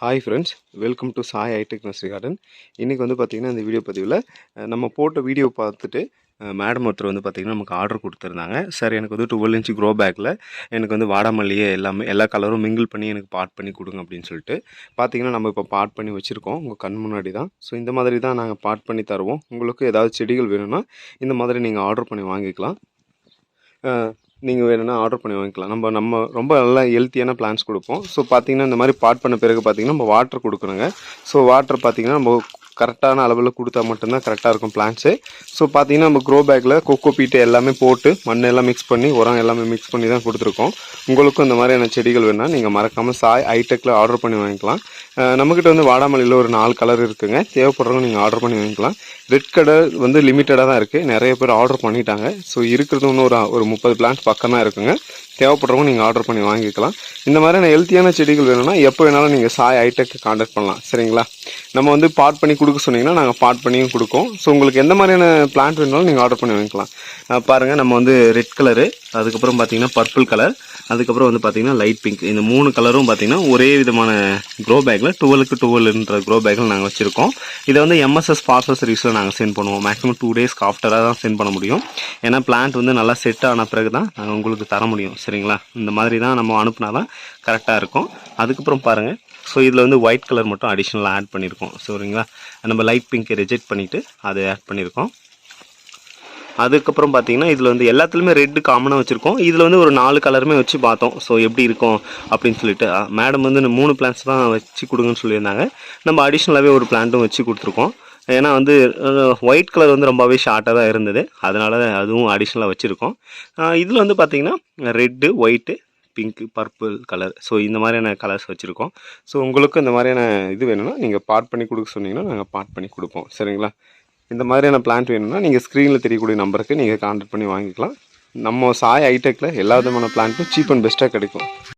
Hi friends, welcome to Sai hitech nursery garden. இன்றைக்கி வந்து பார்த்திங்கன்னா இந்த வீடியோ பதிவில் நம்ம போட்ட வீடியோ பார்த்துட்டு மேடம் ஒருத்தர் வந்து பார்த்திங்கன்னா நமக்கு ஆர்டர் கொடுத்துருந்தாங்க. சார் எனக்கு வந்து 12 இன்ச் க்ரோ பேக்கில் எனக்கு வந்து வாடாமல்லியே எல்லா கலரும் மிங்கிள் பண்ணி எனக்கு பாட் பண்ணி கொடுங்க அப்படின்னு சொல்லிட்டு பார்த்திங்கன்னா நம்ம இப்போ பாட் பண்ணி வச்சுருக்கோம் உங்கள் கண் முன்னாடி தான். ஸோ இந்த மாதிரி தான் நாங்கள் பாட் பண்ணி தருவோம். உங்களுக்கு ஏதாவது செடிகள் வேணும்னா இந்த மாதிரி நீங்கள் ஆர்டர் பண்ணி வாங்கிக்கலாம். நீங்கள் வேணும்னா ஆர்டர் பண்ணி வாங்கிக்கலாம். நம்ம ரொம்ப நல்லா ஹெல்த்தியான பிளான்ஸ் கொடுப்போம். ஸோ பார்த்திங்கன்னா இந்த மாதிரி பாட் பண்ண பிறகு பார்த்திங்கன்னா நம்ம வாட்டர் கொடுக்குறோங்க. ஸோ வாட்டர் பார்த்திங்கன்னா நம்ம கரெக்டான அளவில் கொடுத்தா மட்டும்தான் கரெக்டாக இருக்கும் பிளான்ஸு. ஸோ பார்த்திங்கன்னா நம்ம க்ரோ பேக்கில் கொக்கோ பீட்டு எல்லாமே போட்டு மண் எல்லாம் மிக்ஸ் பண்ணி உரம் எல்லாமே மிக்ஸ் பண்ணி தான் கொடுத்துருக்கோம். உங்களுக்கும் இந்த மாதிரியான செடிகள் வேணால் நீங்கள் மறக்காமல் சாய் ஹைடெக்கில் ஆர்டர் பண்ணி வாங்கிக்கலாம். நம்மக்கிட்ட வந்து வாடாமல்லியில் ஒரு 4 கலர் இருக்குதுங்க. தேவைப்படுறவங்க நீங்கள் ஆர்டர் பண்ணி வாங்கிக்கலாம். ரெட் கலர் வந்து லிமிட்டடாக தான் இருக்குது, நிறைய பேர் ஆர்டர் பண்ணிட்டாங்க. ஸோ இருக்கிறது இன்னும் ஒரு 30 பிளான்ஸ் பக்கம் தான் இருக்குங்க. தேவைப்படுறவங்க நீங்கள் ஆர்டர் பண்ணி வாங்கிக்கலாம். இந்த மாதிரியான ஹெல்த்தியான செடிகள் வேணும்னா எப்போ வேணாலும் நீங்கள் சாய் ஹைடெக் கான்டாக்ட் பண்ணலாம். சரிங்களா? நம்ம வந்து பாட் பண்ணி கொடுக்க சொன்னீங்கன்னா நாங்கள் பாட் பண்ணியும் கொடுப்போம். ஸோ உங்களுக்கு எந்த மாதிரியான பிளான்ட் வேணுனாலும் நீங்கள் ஆர்டர் பண்ணி வாங்கிக்கலாம். பாருங்கள், நம்ம வந்து ரெட் கலரு, அதுக்கப்புறம் பார்த்தீங்கன்னா பர்பிள் கலர், அதுக்கப்புறம் வந்து பார்த்தீங்கன்னா லைட் பிங்க், இந்த 3 கலரும் பார்த்தீங்கன்னா ஒரே விதமான க்ரோ பேக்கில் 12க்கு 12ன்ற க்ரோ பேக்கில் நாங்கள் வச்சுருக்கோம். இதை வந்து எம்எஸ்எஸ் பார்சல் சர்வீஸில் நாங்கள் சென்ட் பண்ணுவோம். மேக்ஸிமம் 2 டேஸ்க்கு ஆஃப்டராக தான் சென்ட் பண்ண முடியும். ஏன்னா பிளான்ட் வந்து நல்லா செட் ஆன பிறகு தான் நாங்கள் உங்களுக்கு தர முடியும். சரிங்களா? இந்த மாதிரி தான் நம்ம அனுப்புனா தான் கரெக்டாக இருக்கும். அதுக்கப்புறம் பாருங்கள், ஸோ இதில் வந்து ஒயிட் கலர் மட்டும் அடிஷ்னலாக ஆட் பண்ணியிருக்கோம். சரிங்களா? நம்ம லைட் பிங்க்கை ரிஜெக்ட் பண்ணிவிட்டு அதை ஆட் பண்ணியிருக்கோம். அதுக்கப்புறம் பார்த்தீங்கன்னா இதில் வந்து எல்லாத்துலேயுமே ரெட்டு காமனாக வச்சுருக்கோம். இதில் வந்து ஒரு 4 கலருமே வச்சு பார்த்தோம். ஸோ எப்படி இருக்கும் அப்படின்னு சொல்லிட்டு மேடம் வந்து 3 பிளான்ஸ் தான் வச்சு கொடுங்கன்னு சொல்லியிருந்தாங்க. நம்ம அடிஷ்னலாகவே ஒரு பிளான்ட்டும் வச்சு கொடுத்துருக்கோம். ஏன்னா வந்து ஒயிட் கலர் வந்து ரொம்பவே ஷார்ட்டாக தான் இருந்தது, அதனால் அதுவும் அடிஷ்னலாக வச்சுருக்கோம். இதில் வந்து பார்த்திங்கன்னா red, white, pink, purple colour, so இந்த மாதிரியான கலர்ஸ் வச்சுருக்கோம். ஸோ உங்களுக்கு இந்த மாதிரியான இது வேணும்னா நீங்கள் பாட் பண்ணி கொடுக்க சொன்னீங்கன்னா நாங்கள் பாட் பண்ணி கொடுப்போம். சரிங்களா? இந்த மாதிரியான பிளான்ட் வேணும்னா நீங்கள் ஸ்க்ரீனில் தெரியக்கூடிய நம்பருக்கு நீங்கள் கான்டாக்ட் பண்ணி வாங்கிக்கலாம். நம்ம சாய் ஹைடெக்கில் எல்லா விதமான பிளான்ட்டும் சீப் அண்ட் பெஸ்ட்டாக கிடைக்கும்.